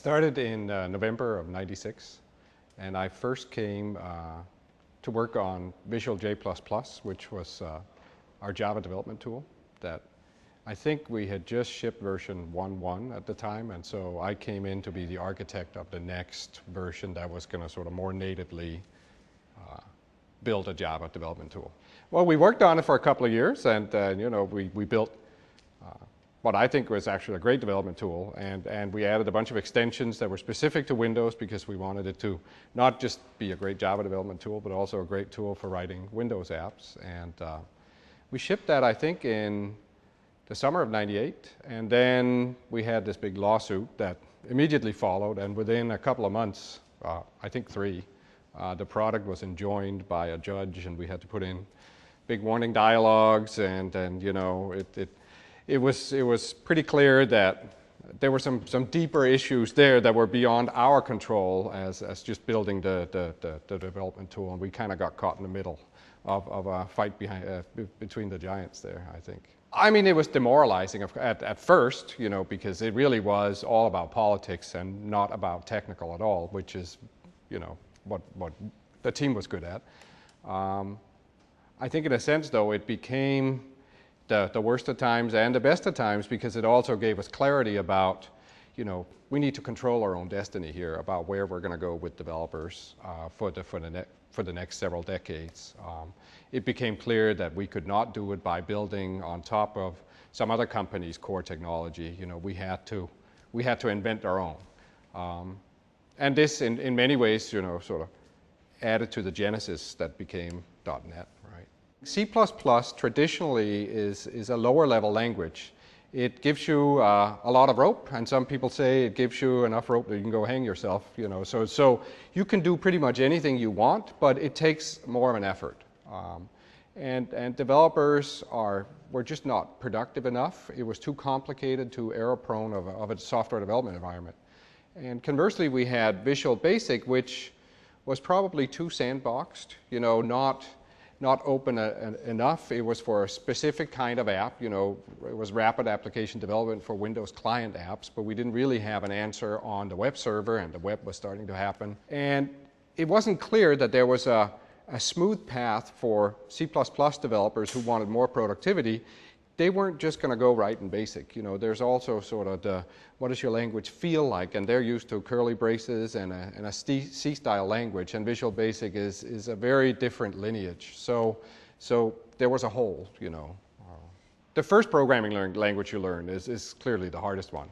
started in November of '96, and I first came to work on Visual J++, which was our Java development tool that I think we had just shipped version 1.1 at the time, and so I came in to be the architect of the next version that was going to sort of more natively build a Java development tool. Well, we worked on it for a couple of years, and you know, we built what I think was actually a great development tool, and we added a bunch of extensions that were specific to Windows because we wanted it to not just be a great Java development tool, but also a great tool for writing Windows apps. And we shipped that, I think, in the summer of '98, and then we had this big lawsuit that immediately followed, and within a couple of months, I think 3, the product was enjoined by a judge, and we had to put in big warning dialogues, and you know, it was pretty clear that there were some deeper issues there that were beyond our control as just building the development tool, and we kind of got caught in the middle of a fight between the giants there, I think. I mean, it was demoralizing at first, you know, because it really was all about politics and not about technical at all, which is, you know, what the team was good at. I think in a sense, though, it became the worst of times and the best of times because it also gave us clarity about, you know, we need to control our own destiny here about where we're going to go with developers for the next several decades. It became clear that we could not do it by building on top of some other company's core technology. You know, we had to invent our own. And this, in many ways, you know, sort of added to the genesis that became .NET. C++ traditionally is a lower level language. It gives you a lot of rope, and some people say it gives you enough rope that you can go hang yourself, you know. So you can do pretty much anything you want, but it takes more of an effort. And developers were just not productive enough. It was too complicated, too error-prone of a software development environment. And conversely, we had Visual Basic, which was probably too sandboxed, you know, not open enough. It was for a specific kind of app, you know, it was rapid application development for Windows client apps, but we didn't really have an answer on the web server, and the web was starting to happen. And it wasn't clear that there was a smooth path for C++ developers who wanted more productivity. They weren't just going to go right in BASIC. You know, there's also sort of what does your language feel like, and they're used to curly braces and a C-style language, and Visual Basic is a very different lineage. So there was a hole, you know. The first programming language you learn is clearly the hardest one.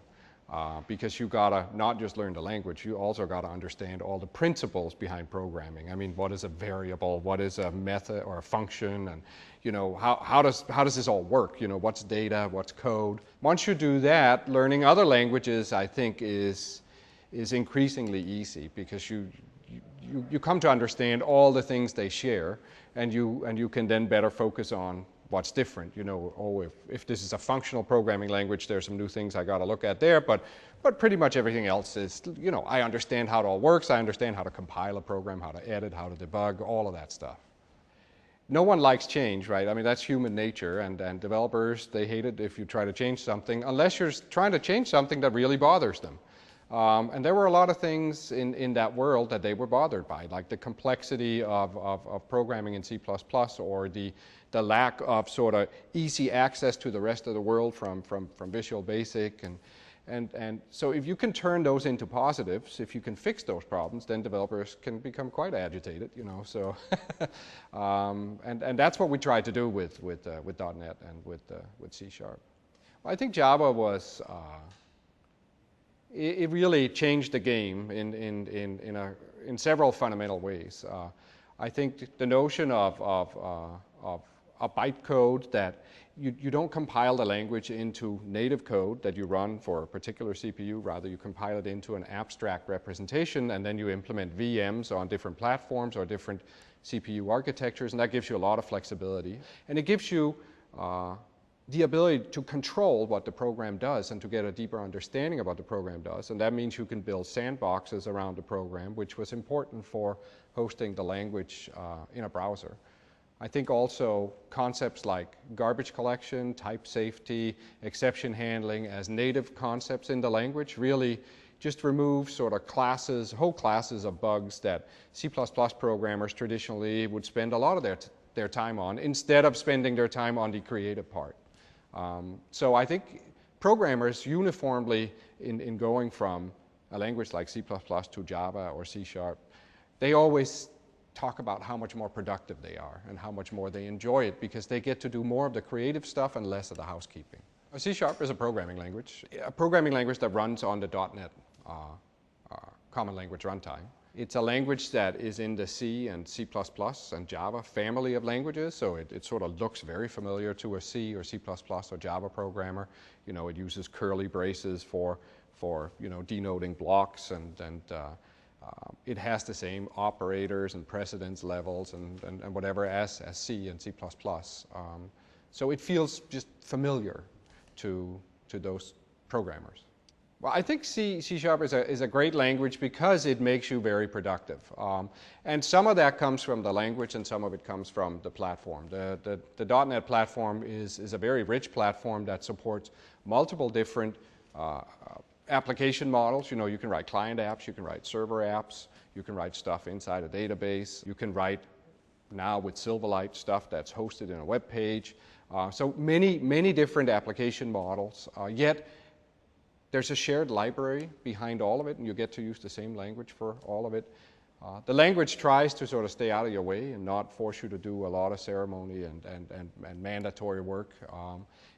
Because you gotta not just learn the language, you also gotta understand all the principles behind programming. I mean, what is a variable? What is a method or a function? And you know, how does this all work? You know, what's data? What's code? Once you do that, learning other languages, I think, is increasingly easy because you come to understand all the things they share, and you can then better focus on what's different. You know, oh, if this is a functional programming language, there's some new things I got to look at there, but pretty much everything else is, you know, I understand how it all works, I understand how to compile a program, how to edit, how to debug, all of that stuff. No one likes change, right? I mean, that's human nature, and developers, they hate it if you try to change something, unless you're trying to change something that really bothers them. And there were a lot of things in that world that they were bothered by, like the complexity of programming in C++, or the lack of sort of easy access to the rest of the world from Visual Basic. And so if you can turn those into positives, if you can fix those problems, then developers can become quite agitated, you know. So, and that's what we tried to do with .NET and with C#. Well, I think Java was it really changed the game in several fundamental ways. I think the notion of a bytecode that you don't compile the language into native code that you run for a particular CPU, rather you compile it into an abstract representation, and then you implement VMs on different platforms or different CPU architectures, and that gives you a lot of flexibility. And it gives you the ability to control what the program does and to get a deeper understanding of what the program does. And that means you can build sandboxes around the program, which was important for hosting the language in a browser. I think also concepts like garbage collection, type safety, exception handling as native concepts in the language really just remove sort of classes, whole classes of bugs that C++ programmers traditionally would spend a lot of their time on, instead of spending their time on the creative part. So I think programmers uniformly, in going from a language like C++ to Java or C#, they always talk about how much more productive they are and how much more they enjoy it, because they get to do more of the creative stuff and less of the housekeeping. C# is a programming language that runs on the .NET Common Language Runtime. It's a language that is in the C and C++ and Java family of languages, so it sort of looks very familiar to a C or C++ or Java programmer. You know, it uses curly braces for you know, denoting blocks, and it has the same operators and precedence levels and whatever as C and C++. So it feels just familiar to those programmers. Well, I think C# is a great language because it makes you very productive. And some of that comes from the language and some of it comes from the platform. The .NET platform is a very rich platform that supports multiple different application models. You know, you can write client apps, you can write server apps, you can write stuff inside a database, you can write now with Silverlight stuff that's hosted in a web page. So many different application models, yet there's a shared library behind all of it, and you get to use the same language for all of it. The language tries to sort of stay out of your way and not force you to do a lot of ceremony and mandatory work.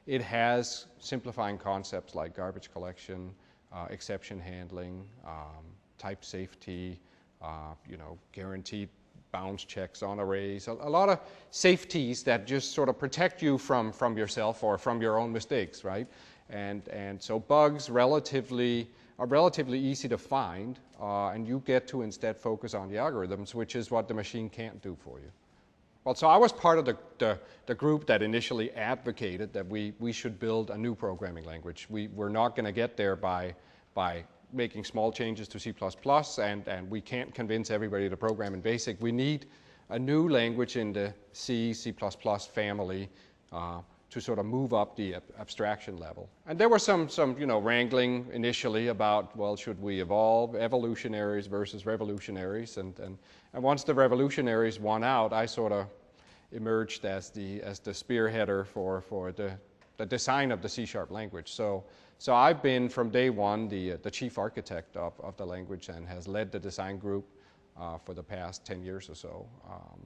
It has simplifying concepts like garbage collection, exception handling, type safety, you know, guaranteed bounds checks on arrays, a lot of safeties that just sort of protect you from yourself or from your own mistakes, right? And so bugs are relatively easy to find, and you get to instead focus on the algorithms, which is what the machine can't do for you. Well, so I was part of the group that initially advocated that we should build a new programming language. We're not going to get there by making small changes to C++, and we can't convince everybody to program in BASIC. We need a new language in the C++ family to sort of move up the abstraction level. And there was some you know, wrangling initially about, well, should we evolve evolutionaries versus revolutionaries? And once the revolutionaries won out, I sort of emerged as the spearheader for the design of the C# language. So I've been from day one the chief architect of the language and has led the design group for the past 10 years or so,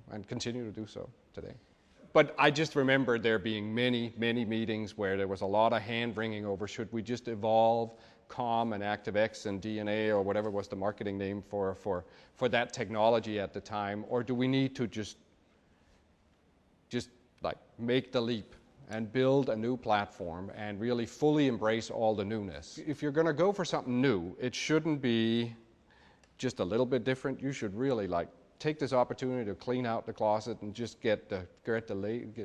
and continue to do so today. But I just remember there being many meetings where there was a lot of hand-wringing over should we just evolve COM and ActiveX and DNA or whatever was the marketing name for that technology at the time, or do we need to just like make the leap and build a new platform and really fully embrace all the newness. If you're going to go for something new, it shouldn't be just a little bit different. You should really like take this opportunity to clean out the closet and just get the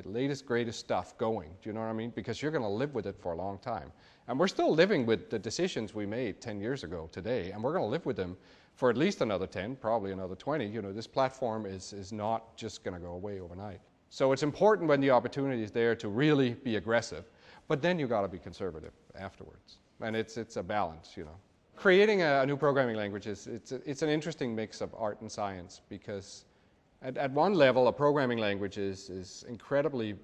latest, greatest stuff going. Do you know what I mean? Because you're going to live with it for a long time. And we're still living with the decisions we made 10 years ago today, and we're going to live with them for at least another 10, probably another 20. You know, this platform is not just going to go away overnight. So it's important when the opportunity is there to really be aggressive, but then you got to be conservative afterwards. And it's a balance, you know. Creating a new programming language it's an interesting mix of art and science, because at one level a programming language is incredibly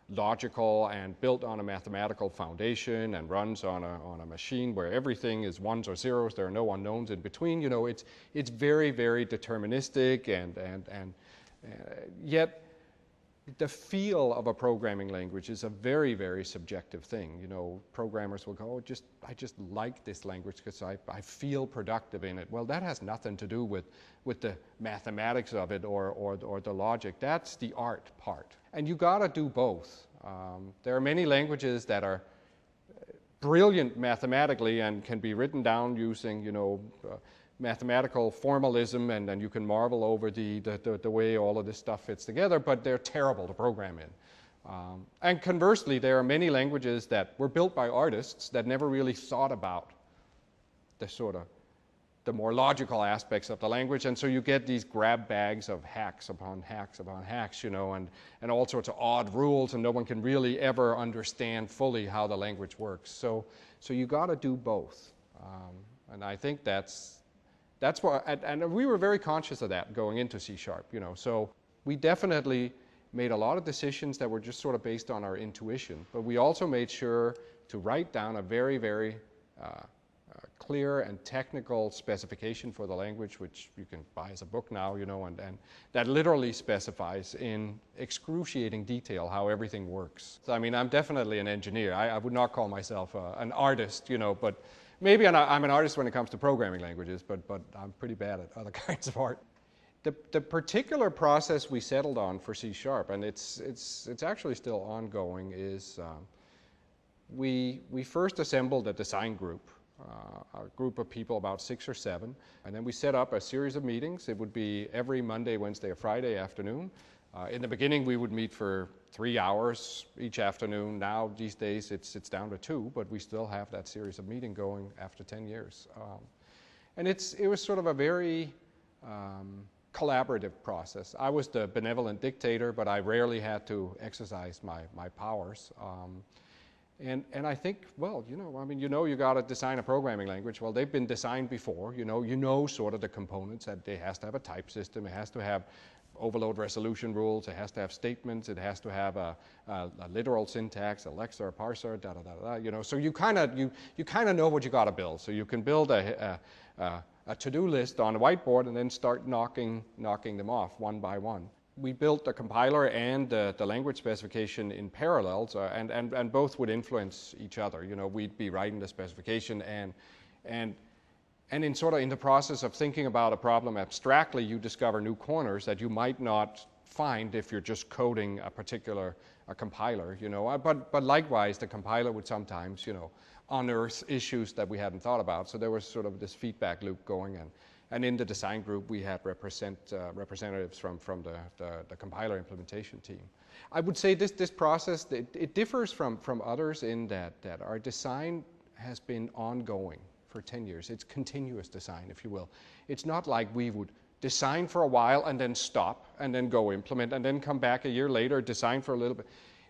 logical and built on a mathematical foundation and runs on a machine where everything is ones or zeros. There are no unknowns in between. You know, it's very, very deterministic and yet the feel of a programming language is a very, very subjective thing. You know, programmers will go, oh, I just like this language because I feel productive in it. Well, that has nothing to do with the mathematics of it or the logic. That's the art part. And you got to do both. There are many languages that are brilliant mathematically and can be written down using, you know, mathematical formalism, and then you can marvel over the way all of this stuff fits together, but they're terrible to program in. And conversely, there are many languages that were built by artists that never really thought about the more logical aspects of the language, and so you get these grab bags of hacks upon hacks upon hacks, you know, and all sorts of odd rules, and no one can really ever understand fully how the language works. So you got to do both. And I think that's what, and we were very conscious of that going into C#, you know. So we definitely made a lot of decisions that were just sort of based on our intuition, but we also made sure to write down a very, very clear and technical specification for the language, which you can buy as a book now, you know, and that literally specifies in excruciating detail how everything works. So, I mean, I'm definitely an engineer. I would not call myself an artist, you know, but maybe I'm an artist when it comes to programming languages, but I'm pretty bad at other kinds of art. The particular process we settled on for C#, and it's actually still ongoing, is we first assembled a design group, a group of people, about 6 or 7, and then we set up a series of meetings. It would be every Monday, Wednesday, or Friday afternoon. In the beginning, we would meet for 3 hours each afternoon. Now, these days, it's down to 2, but we still have that series of meeting going after 10 years. And it was sort of a very collaborative process. I was the benevolent dictator, but I rarely had to exercise my powers. And I think, well, you know, I mean, you know, you got to design a programming language. Well, they've been designed before. You know sort of the components. That it has to have a type system. It has to have overload resolution rules. It has to have statements. It has to have a literal syntax, a lexer, a parser, da da da da. You know, so you kind of know what you got to build. So you can build a to-do list on a whiteboard and then start knocking them off one by one. We built the compiler and the language specification in parallel, so, and both would influence each other. You know, we'd be writing the specification and in sort of in the process of thinking about a problem abstractly, you discover new corners that you might not find if you're just coding a particular compiler. You know, but likewise, the compiler would sometimes, you know, unearth issues that we hadn't thought about. So there was sort of this feedback loop going, and in the design group, we had representatives from the compiler implementation team. I would say this process, it differs from others in that our design has been ongoing for 10 years. It's continuous design, if you will. It's not like we would design for a while and then stop and then go implement and then come back a year later, design for a little bit.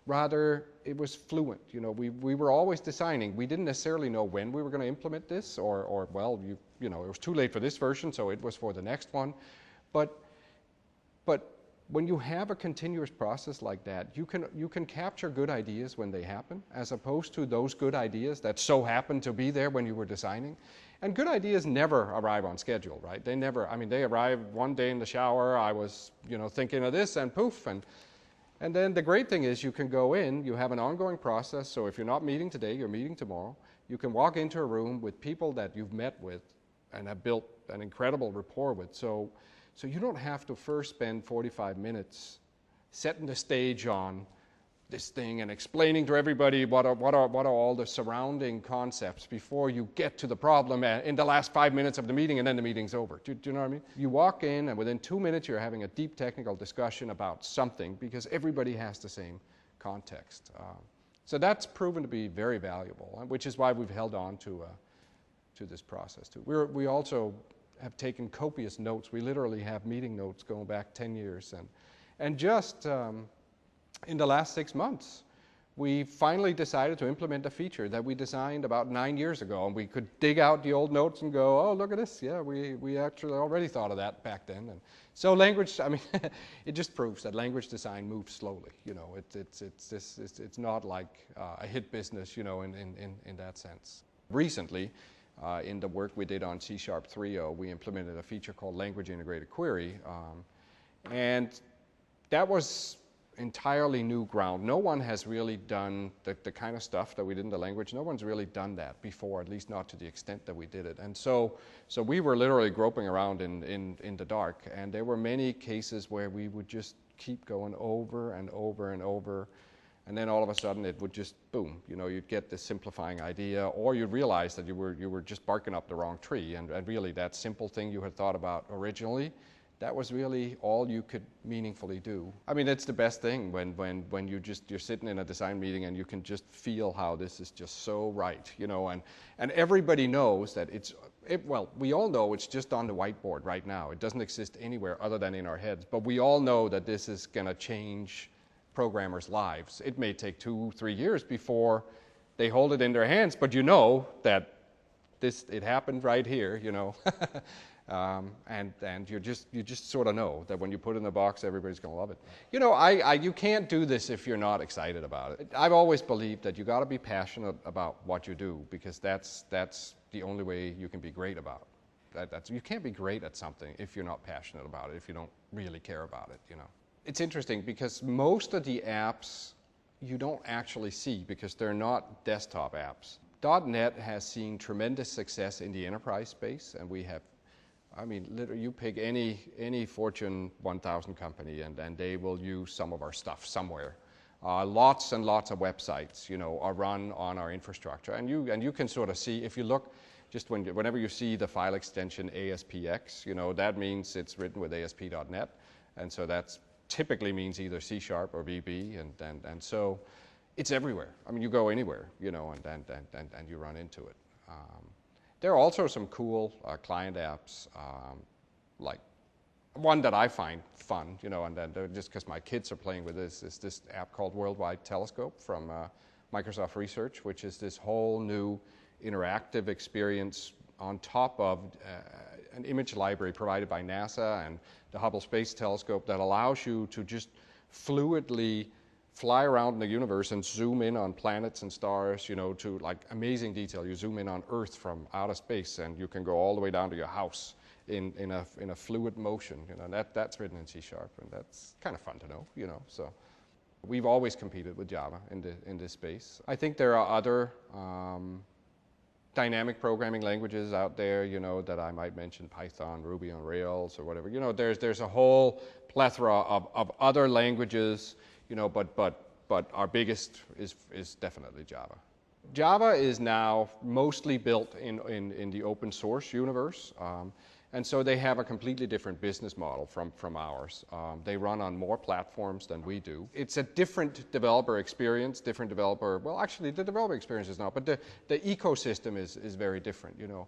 Rather, it was fluent. You know, we were always designing. We didn't necessarily know when we were going to implement this, or well, you know, it was too late for this version, so it was for the next one. But when you have a continuous process like that, you can capture good ideas when they happen, as opposed to those good ideas that so happen to be there when you were designing. And good ideas never arrive on schedule, right? They never. I mean, they arrive one day in the shower. I was, you know, thinking of this, and poof, and then the great thing is you can go in, you have an ongoing process, so if you're not meeting today, you're meeting tomorrow. You can walk into a room with people that you've met with and have built an incredible rapport with. So you don't have to first spend 45 minutes setting the stage on this thing and explaining to everybody what are all the surrounding concepts before you get to the problem in the last 5 minutes of the meeting, and then the meeting's over. Do you know what I mean? You walk in, and within 2 minutes you're having a deep technical discussion about something because everybody has the same context. So that's proven to be very valuable, which is why we've held on to this process too. We also have taken copious notes. We literally have meeting notes going back 10 years, and just in the last 6 months, we finally decided to implement a feature that we designed about 9 years ago, and we could dig out the old notes and go, oh, look at this. Yeah, we actually already thought of that back then. And so language, I mean, it just proves that language design moves slowly. You know, it's not like a hit business, you know, in that sense. Recently, in the work we did on C# 3.0, we implemented a feature called language integrated query, and that was entirely new ground. No one has really done the kind of stuff that we did in the language. No one's really done that before, at least not to the extent that we did it. And so we were literally groping around in the dark, and there were many cases where we would just keep going over and over and over, and then all of a sudden it would just boom. You know, you'd get this simplifying idea, or you'd realize that you were just barking up the wrong tree, and really that simple thing you had thought about originally, that was really all you could meaningfully do. I mean, it's the best thing when you're sitting in a design meeting and you can just feel how this is just so right, you know, and everybody knows that well, we all know it's just on the whiteboard right now. It doesn't exist anywhere other than in our heads, but we all know that this is going to change programmers' lives. It may take 2-3 years before they hold it in their hands, but you know that it happened right here, you know. And you just sort of know that when you put it in the box, everybody's going to love it. You know, you can't do this if you're not excited about it. I've always believed that you got to be passionate about what you do, because that's the only way you can be great about it. You can't be great at something if you're not passionate about it, if you don't really care about it, you know. It's interesting because most of the apps you don't actually see because they're not desktop apps. .NET has seen tremendous success in the enterprise space, and we have, I mean, literally, you pick any Fortune 1000 company, and they will use some of our stuff somewhere. Lots and lots of websites, you know, are run on our infrastructure, and you can sort of see if you look. Just whenever you see the file extension ASPX, you know, that means it's written with ASP.NET, and so that typically means either C# or VB, and so it's everywhere. I mean, you go anywhere, you know, and you run into it. There are also some cool client apps, like one that I find fun, you know, and then just because my kids are playing with this, is this app called Worldwide Telescope from Microsoft Research, which is this whole new interactive experience on top of an image library provided by NASA and the Hubble Space Telescope that allows you to just fluidly fly around in the universe and zoom in on planets and stars, you know, to like amazing detail. You zoom in on Earth from outer space, and you can go all the way down to your house in a fluid motion. You know, that's written in C#, and that's kind of fun to know, you know. So we've always competed with Java in this space. I think there are other dynamic programming languages out there, you know, that I might mention, Python, Ruby on Rails, or whatever. You know, there's a whole plethora of other languages, you know, but our biggest is definitely Java. Java is now mostly built in the open source universe, and so they have a completely different business model from ours. They run on more platforms than we do. It's a different developer experience, well, actually the developer experience is not, but the ecosystem is very different, you know.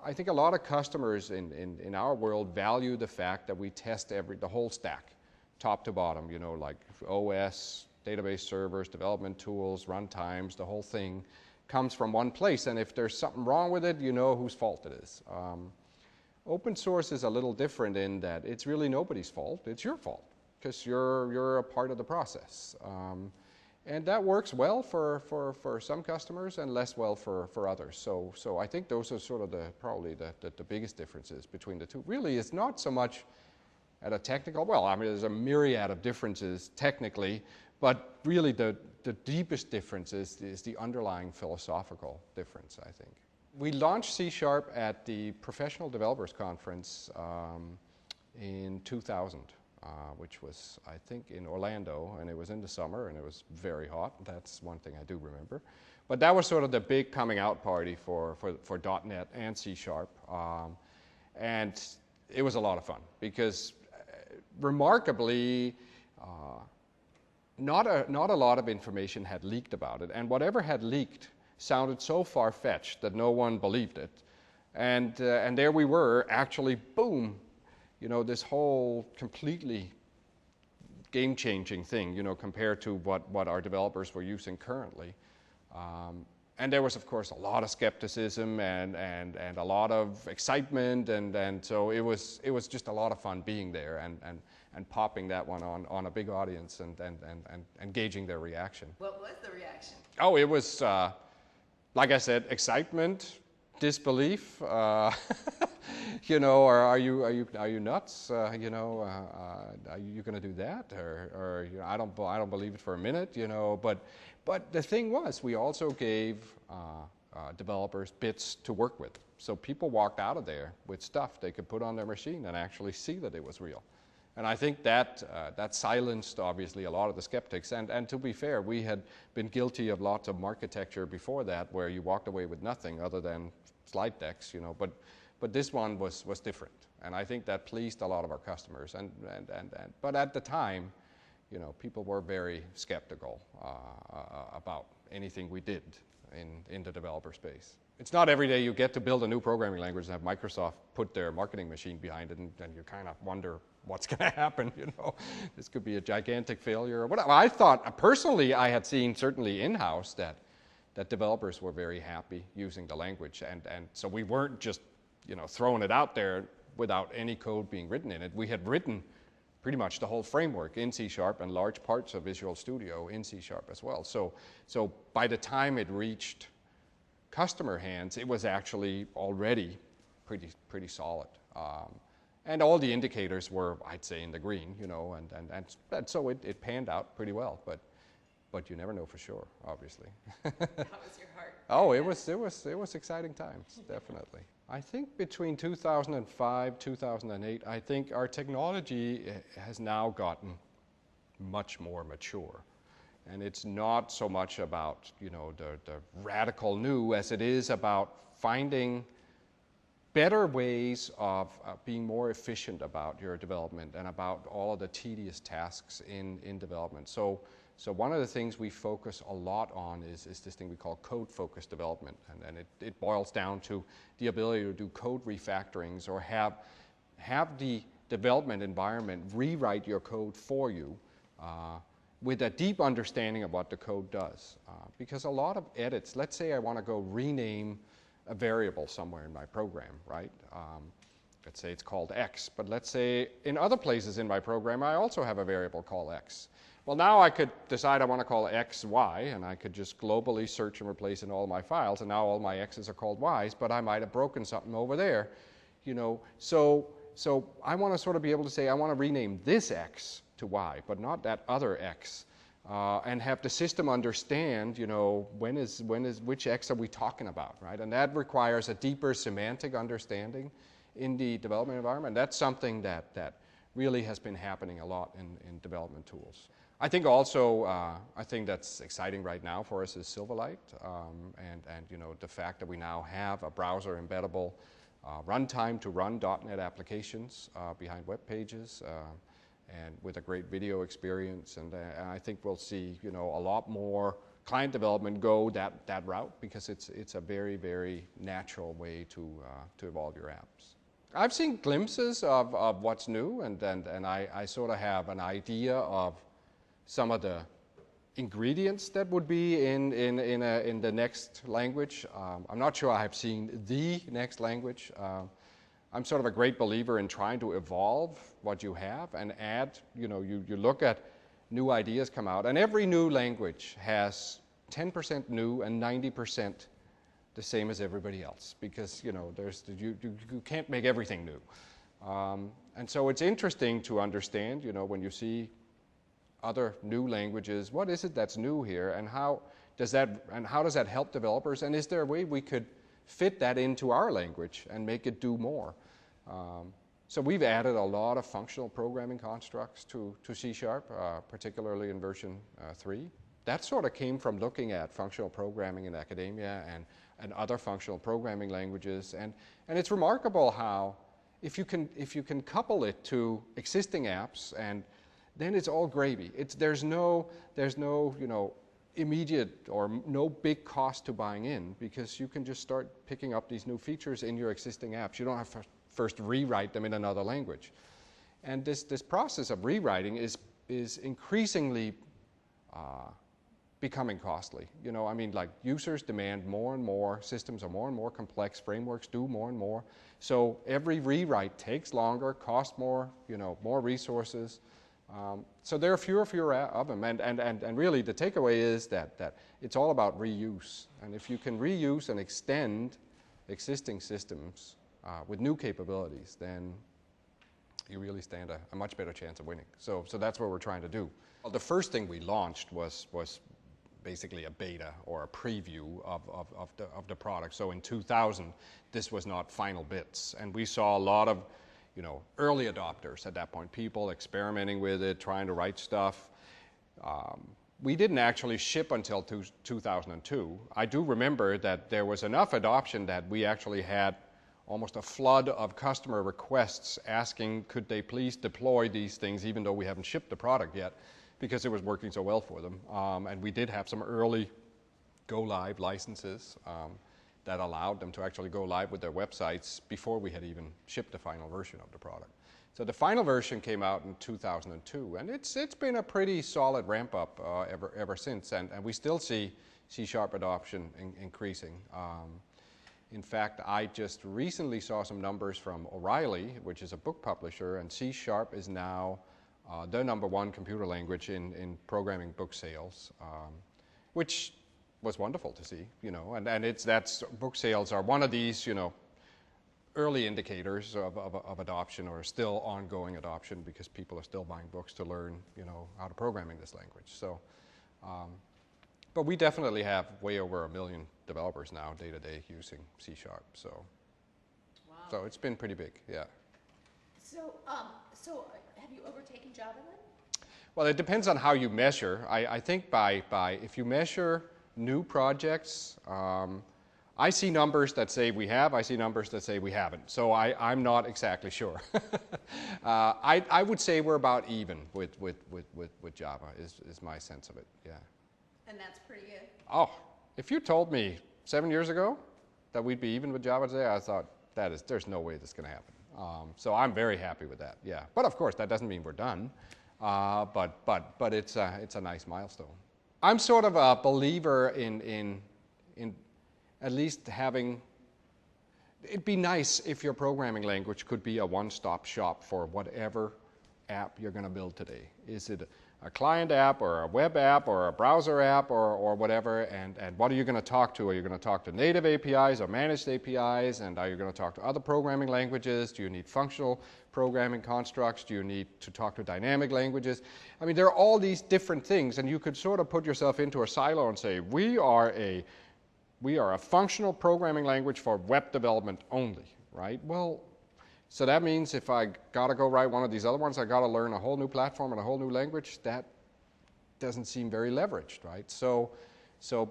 I think a lot of customers in our world value the fact that we test the whole stack, top to bottom, you know, like OS, database servers, development tools, runtimes, the whole thing comes from one place, and if there's something wrong with it, you know whose fault it is. Open source is a little different in that it's really nobody's fault, it's your fault, because you're a part of the process. And that works well for some customers and less well for others. So I think those are sort of probably the biggest differences between the two. Really, it's not so much at a technical, well, I mean, there's a myriad of differences technically, but really the deepest difference is the underlying philosophical difference, I think. We launched C# at the Professional Developers Conference in 2000, which was, I think, in Orlando, and it was in the summer, and it was very hot. That's one thing I do remember. But that was sort of the big coming out party for .NET and C#. And it was a lot of fun because remarkably, not a lot of information had leaked about it, and whatever had leaked sounded so far-fetched that no one believed it. And there we were, actually, boom, you know, this whole completely game-changing thing, you know, compared to what our developers were using currently. And there was, of course, a lot of skepticism and a lot of excitement, and so it was just a lot of fun being there and popping that one on a big audience and gauging their reaction. What was the reaction? Oh, it was, like I said, excitement, disbelief. You know, are you nuts? You know, are you going to do that? Or you know, I don't believe it for a minute. You know, but the thing was, we also gave developers bits to work with, so people walked out of there with stuff they could put on their machine and actually see that it was real. And I think that silenced, obviously, a lot of the skeptics. And to be fair, we had been guilty of lots of architecture before that where you walked away with nothing other than slide decks, you know. But this one was different. And I think that pleased a lot of our customers. But at the time, you know, people were very skeptical about anything we did in the developer space. It's not every day you get to build a new programming language and have Microsoft put their marketing machine behind it, and you kind of wonder what's going to happen, you know. This could be a gigantic failure or whatever. I thought, personally, I had seen certainly in-house that, that developers were very happy using the language. And so we weren't just, throwing it out there without any code being written in it. We had written pretty much the whole framework in C# and large parts of Visual Studio in C# as well. So by the time it reached customer hands, it was actually already pretty solid. And all the indicators were, I'd say, in the green, and so it panned out pretty well. But you never know for sure, obviously. How was your heart? Oh, it was exciting times, definitely. I think between 2005, 2008, I think our technology has now gotten much more mature. And it's not so much about, the radical new as it is about finding better ways of being more efficient about your development and about all of the tedious tasks in development. So one of the things we focus a lot on is this thing we call code-focused development. And it boils down to the ability to do code refactorings or have the development environment rewrite your code for you with a deep understanding of what the code does. Because a lot of edits, let's say I want to go rename a variable somewhere in my program, right? Let's say it's called X, but let's say in other places in my program I also have a variable called X. Well, now I could decide I want to call X Y, and I could just globally search and replace in all my files, and now all my X's are called Y's, but I might have broken something over there, So I want to sort of be able to say I want to rename this X to Y, but not that other X. And have the system understand, which X are we talking about, right? And that requires a deeper semantic understanding in the development environment. That's something that really has been happening a lot in development tools. I think also, I think that's exciting right now for us is Silverlight, and the fact that we now have a browser embeddable runtime to run .NET applications behind web pages. And with a great video experience, and I think we'll see, a lot more client development go that route because it's a very, very natural way to evolve your apps. I've seen glimpses of what's new, and I sort of have an idea of some of the ingredients that would be in the next language. I'm not sure I have seen the next language. I'm sort of a great believer in trying to evolve what you have and add, you look at new ideas come out, and every new language has 10% new and 90% the same as everybody else because, you can't make everything new. And so it's interesting to understand, when you see other new languages, what is it that's new here and how does that help developers, and is there a way we could fit that into our language and make it do more? So we've added a lot of functional programming constructs to C#, particularly in version 3. That sort of came from looking at functional programming in academia and other functional programming languages. And it's remarkable how if you can couple it to existing apps, and then it's all gravy. There's no immediate or no big cost to buying in because you can just start picking up these new features in your existing apps. You don't have to first rewrite them in another language. And this process of rewriting is increasingly becoming costly. Like users demand more and more, systems are more and more complex, frameworks do more and more. So every rewrite takes longer, costs more, more resources. So there are fewer of them, and really the takeaway is that it's all about reuse. And if you can reuse and extend existing systems with new capabilities, then you really stand a much better chance of winning. So that's what we're trying to do. Well, the first thing we launched was basically a beta or a preview of the product. So in 2000, this was not final bits, and we saw a lot of early adopters at that point, people experimenting with it, trying to write stuff. We didn't actually ship until 2002. I do remember that there was enough adoption that we actually had almost a flood of customer requests asking could they please deploy these things even though we haven't shipped the product yet because it was working so well for them. And we did have some early go-live licenses that allowed them to actually go live with their websites before we had even shipped the final version of the product. So the final version came out in 2002, and it's been a pretty solid ramp up ever since, and we still see C# adoption increasing. In fact, I just recently saw some numbers from O'Reilly, which is a book publisher, and C# is now the #1 computer language in programming book sales, which was wonderful to see, you know, and book sales are one of these, you know, early indicators of adoption, or still ongoing adoption, because people are still buying books to learn, you know, how to program in this language. So, but we definitely have way over 1 million developers now day to day using C#. So, Wow. so it's been pretty big, yeah. So, have you overtaken Java then? Well, it depends on how you measure. I think by if you measure new projects, I see numbers that say we have, I see numbers that say we haven't. So I'm not exactly sure. I would say we're about even with Java is my sense of it, yeah. And that's pretty good. Oh, if you told me 7 years ago that we'd be even with Java today, I thought there's no way that's going to happen. So I'm very happy with that, yeah. But of course, that doesn't mean we're done. But it's a nice milestone. I'm sort of a believer in at least having, it'd be nice if your programming language could be a one-stop shop for whatever app you're going to build today. Is it a client app or a web app or a browser app or whatever, and what are you going to talk to? Are you going to talk to native APIs or managed APIs, and are you going to talk to other programming languages? Do you need functional programming constructs? Do you need to talk to dynamic languages? I mean, there are all these different things, and you could sort of put yourself into a silo and say, we are a functional programming language for web development only, right? Well, so that means if I got to go write one of these other ones, I got to learn a whole new platform and a whole new language. That doesn't seem very leveraged, right? So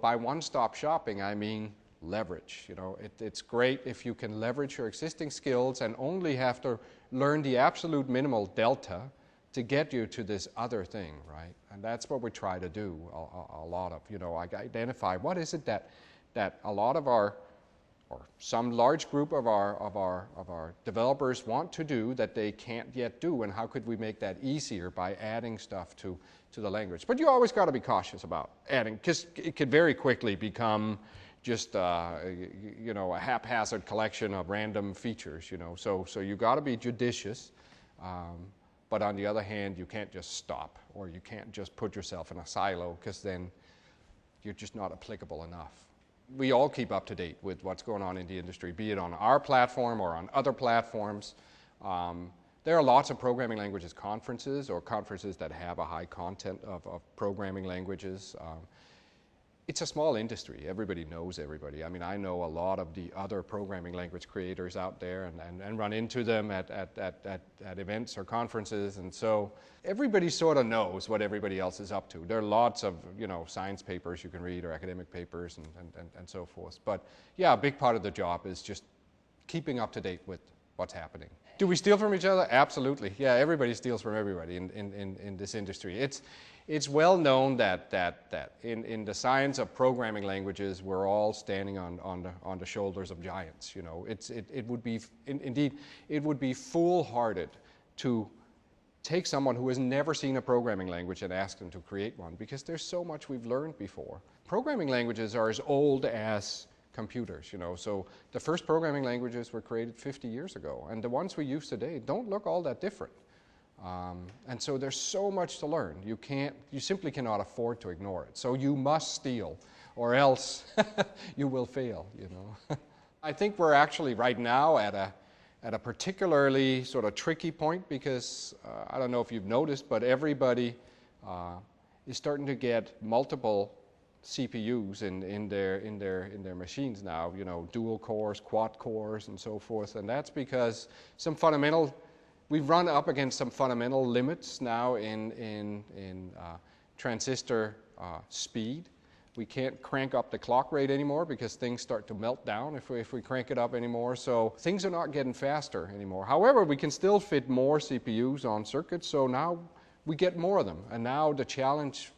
by one-stop shopping, I mean leverage. You know, it's great if you can leverage your existing skills and only have to learn the absolute minimal delta to get you to this other thing, right? And that's what we try to do a lot of. You know, identify what is it that a lot of our, or some large group of our developers want to do that they can't yet do, and how could we make that easier by adding stuff to the language. But you always got to be cautious about adding, because it could very quickly become just you know, a haphazard collection of random features, you know. So you got to be judicious, but on the other hand, you can't just stop, or you can't just put yourself in a silo, because then you're just not applicable enough. We all keep up to date with what's going on in the industry, be it on our platform or on other platforms. There are lots of programming languages conferences, or conferences that have a high content of programming languages. It's a small industry. Everybody knows everybody. I mean, I know a lot of the other programming language creators out there, and run into them at events or conferences, and so everybody sort of knows what everybody else is up to. There are lots of, you know, science papers you can read, or academic papers, and so forth. But yeah, a big part of the job is just keeping up to date with what's happening. Do we steal from each other? Absolutely. Yeah, everybody steals from everybody in this industry. It's well known that in the science of programming languages, we're all standing on the shoulders of giants. You know, it would be indeed, it would be foolhardy to take someone who has never seen a programming language and ask them to create one, because there's so much we've learned before. Programming languages are as old as computers, you know. So the first programming languages were created 50 years ago, and the ones we use today don't look all that different. And so there's so much to learn. You simply cannot afford to ignore it. So you must steal, or else you will fail, you know. I think we're actually right now at a particularly sort of tricky point, because I don't know if you've noticed, but everybody is starting to get multiple CPUs in their machines now, you know, dual cores, quad cores, and so forth. And that's because we've run up against some fundamental limits now in transistor speed. We can't crank up the clock rate anymore, because things start to melt down if we crank it up anymore. So things are not getting faster anymore. However, we can still fit more CPUs on circuits, so now we get more of them. And now the challenge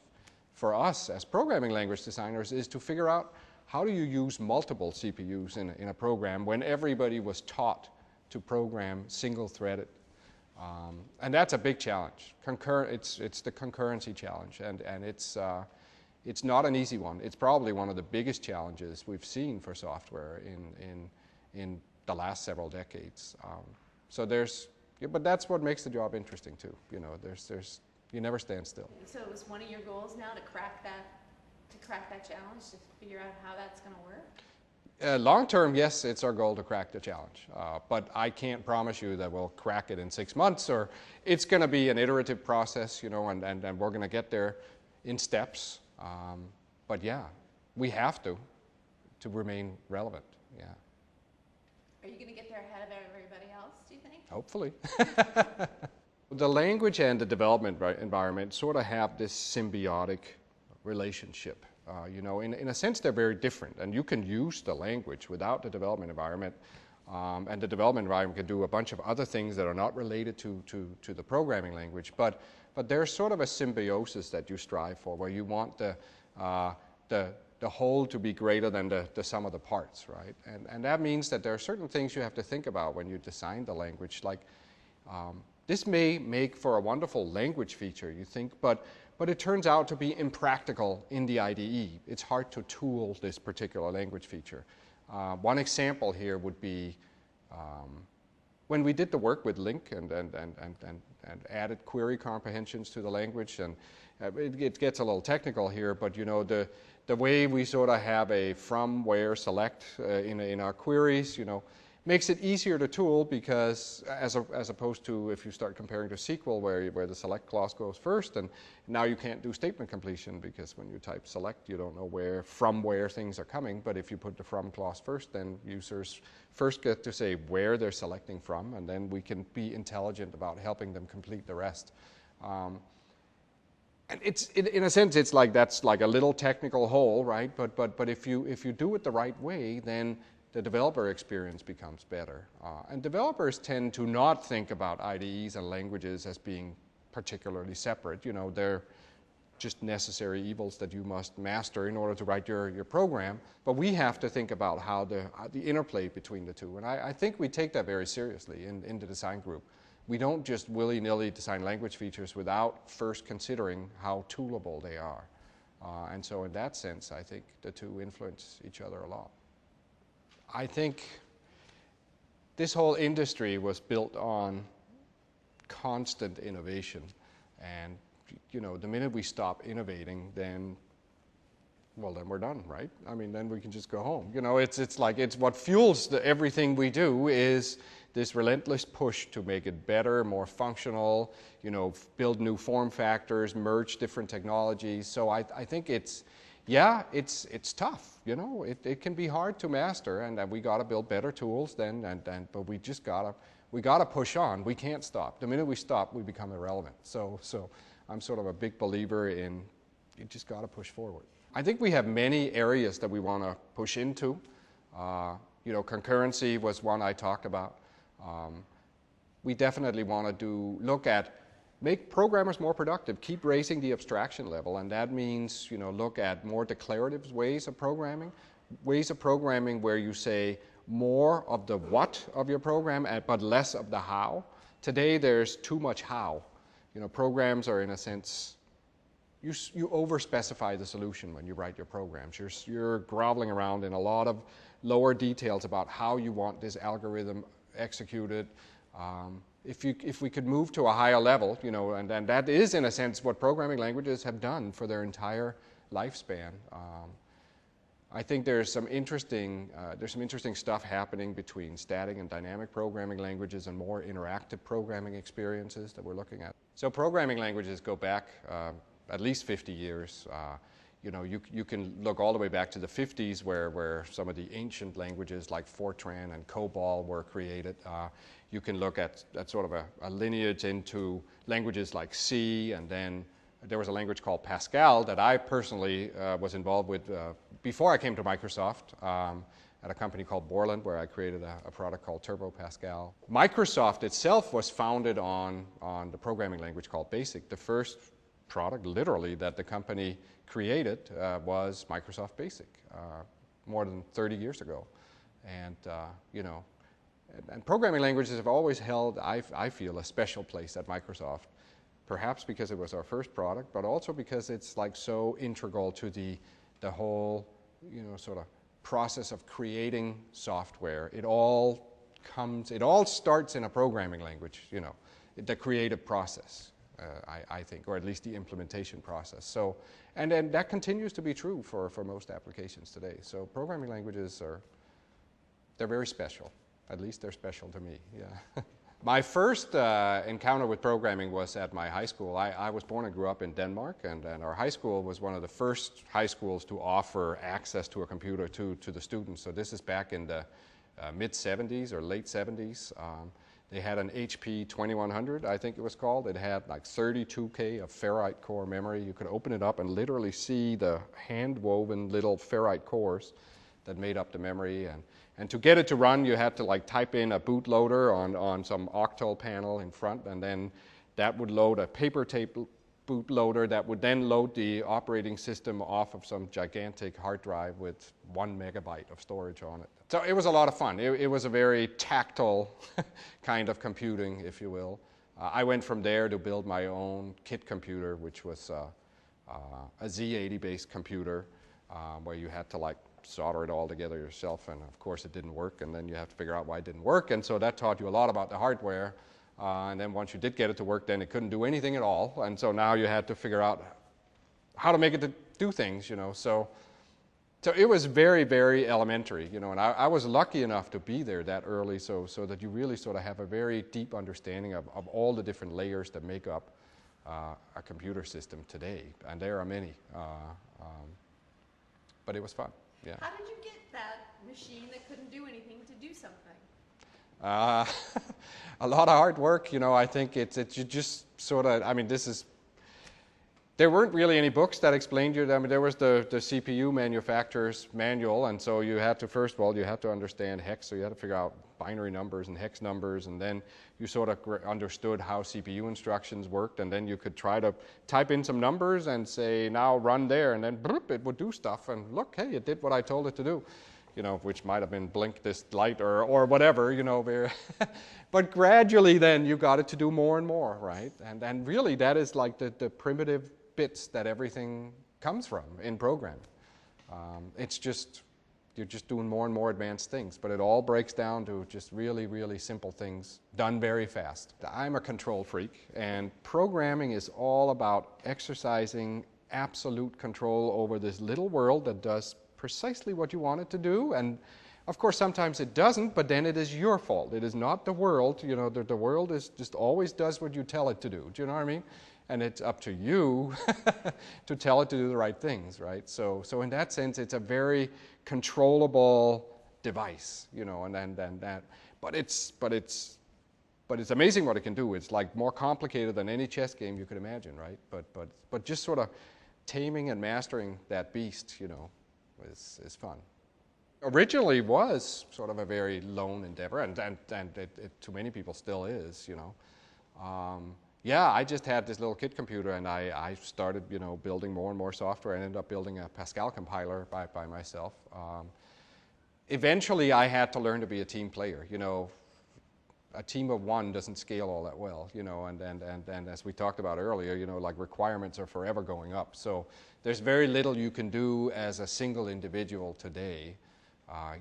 for us as programming language designers is to figure out, how do you use multiple CPUs in a program when everybody was taught to program single-threaded And that's a big challenge. It's the concurrency challenge, and it's not an easy one. It's probably one of the biggest challenges we've seen for software in the last several decades. But that's what makes the job interesting too. You know, you never stand still. So is one of your goals now to crack that challenge, to figure out how that's going to work? Long term, yes, it's our goal to crack the challenge. But I can't promise you that we'll crack it in 6 months, or it's going to be an iterative process, you know, and we're going to get there in steps. But yeah, we have to remain relevant. Yeah. Are you going to get there ahead of everybody else, do you think? Hopefully. The language and the development environment sort of have this symbiotic relationship. You know, in a sense, they're very different, and you can use the language without the development environment, and the development environment can do a bunch of other things that are not related to the programming language, but there's sort of a symbiosis that you strive for, where you want the whole to be greater than the sum of the parts, right? And that means that there are certain things you have to think about when you design the language, like this may make for a wonderful language feature, you think, but it turns out to be impractical in the IDE. It's hard to tool this particular language feature. One example here would be when we did the work with LINQ and added query comprehensions to the language, and it gets a little technical here, but you know, the way we sort of have a from, where, select in our queries, you know, makes it easier to tool, because as opposed to if you start comparing to SQL where the select clause goes first, and now you can't do statement completion, because when you type select you don't know from where things are coming, but if you put the from clause first, then users first get to say where they're selecting from, and then we can be intelligent about helping them complete the rest. And in a sense, it's like that's like a little technical hole, right? But if you do it the right way, then the developer experience becomes better. And developers tend to not think about IDEs and languages as being particularly separate. You know, they're just necessary evils that you must master in order to write your program. But we have to think about how the interplay between the two. And I think we take that very seriously in the design group. We don't just willy-nilly design language features without first considering how toolable they are. And so in that sense, I think the two influence each other a lot. I think this whole industry was built on constant innovation, and you know, the minute we stop innovating, then we're done, right? I mean, then we can just go home. You know, it's like it's what fuels everything we do is this relentless push to make it better, more functional. You know, build new form factors, merge different technologies. So I think it's tough. You know, it can be hard to master, and we got to build better tools but we just gotta push on. We can't stop. The minute we stop, we become irrelevant. So I'm sort of a big believer in you just got to push forward. I think we have many areas that we want to push into. You know, concurrency was one I talked about. We definitely want to make programmers more productive, keep raising the abstraction level, and that means, you know, look at more declarative ways of programming where you say more of the what of your program, but less of the how. Today there's too much how. You know, programs are in a sense, you over-specify the solution when you write your programs. You're groveling around in a lot of lower details about how you want this algorithm executed. If we could move to a higher level, you know, and that is in a sense what programming languages have done for their entire lifespan. I think there's some interesting stuff happening between static and dynamic programming languages and more interactive programming experiences that we're looking at. So programming languages go back at least 50 years. You know, you can look all the way back to the 50s where some of the ancient languages like Fortran and COBOL were created. You can look at sort of a lineage into languages like C, and then there was a language called Pascal that I personally was involved with before I came to Microsoft at a company called Borland, where I created a product called Turbo Pascal. Microsoft itself was founded on the programming language called BASIC. The first product, literally, that the company created was Microsoft BASIC more than 30 years ago. And, you know, And programming languages have always held, I feel, a special place at Microsoft. Perhaps because it was our first product, but also because it's like so integral to the whole, sort of process of creating software. It all starts in a programming language, the creative process, I think, or at least the implementation process. So, and then that continues to be true for most applications today. So programming languages they're very special. At least they're special to me, yeah. My first encounter with programming was at my high school. I was born and grew up in Denmark, and our high school was one of the first high schools to offer access to a computer to the students. So this is back in the mid-'70s or late '70s. They had an HP 2100, I think it was called. It had like 32K of ferrite core memory. You could open it up and literally see the hand-woven little ferrite cores that made up the memory. And to get it to run, you had to like type in a bootloader on some octal panel in front, and then that would load a paper tape bootloader that would then load the operating system off of some gigantic hard drive with 1 megabyte of storage on it. So it was a lot of fun. It was a very tactile kind of computing, if you will. I went from there to build my own kit computer, which was a Z80-based computer where you had to like solder it all together yourself, and of course it didn't work, and then you have to figure out why it didn't work, and so that taught you a lot about the hardware, and then once you did get it to work, then it couldn't do anything at all, and so now you had to figure out how to make it to do things, so it was very, very elementary, and I was lucky enough to be there that early, so that you really sort of have a very deep understanding of all the different layers that make up a computer system today, and there are many, but it was fun. Yeah. How did you get that machine that couldn't do anything to do something? A lot of hard work, I think you just sort of, there weren't really any books that explained you. There was the CPU manufacturer's manual, and so you had to, first of all, you had to understand hex, so you had to figure out binary numbers and hex numbers, and then you sort of understood how CPU instructions worked, and then you could try to type in some numbers and say, now run there, and then bloop, it would do stuff, and look, hey, it did what I told it to do, which might have been blink this light or whatever, but gradually then you got it to do more and more, right? And really that is like the primitive bits that everything comes from in programming. It's just, you're just doing more and more advanced things, but it all breaks down to just really, really simple things done very fast. I'm a control freak, and programming is all about exercising absolute control over this little world that does precisely what you want it to do, and of course sometimes it doesn't, but then it is your fault. It is not the world, the world is just always does what you tell it to do. Do you know what I mean? And it's up to you to tell it to do the right things, right? So in that sense, it's a very controllable device, and then that. But it's amazing what it can do. It's like more complicated than any chess game you could imagine, right? But just sort of taming and mastering that beast, is fun. Originally was sort of a very lone endeavor, and it to many people still is, Yeah, I just had this little kit computer, and I started, building more and more software. I ended up building a Pascal compiler by myself. Eventually, I had to learn to be a team player. A team of one doesn't scale all that well, and as we talked about earlier, like requirements are forever going up. So there's very little you can do as a single individual today.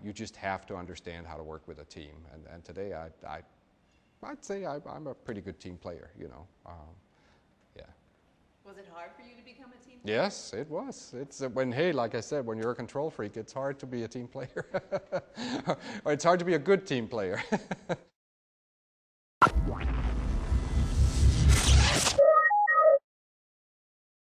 You just have to understand how to work with a team. And today, I'd say I'm a pretty good team player, yeah. Was it hard for you to become a team player? Yes, it was. It's like I said, when you're a control freak, it's hard to be a team player. Or it's hard to be a good team player.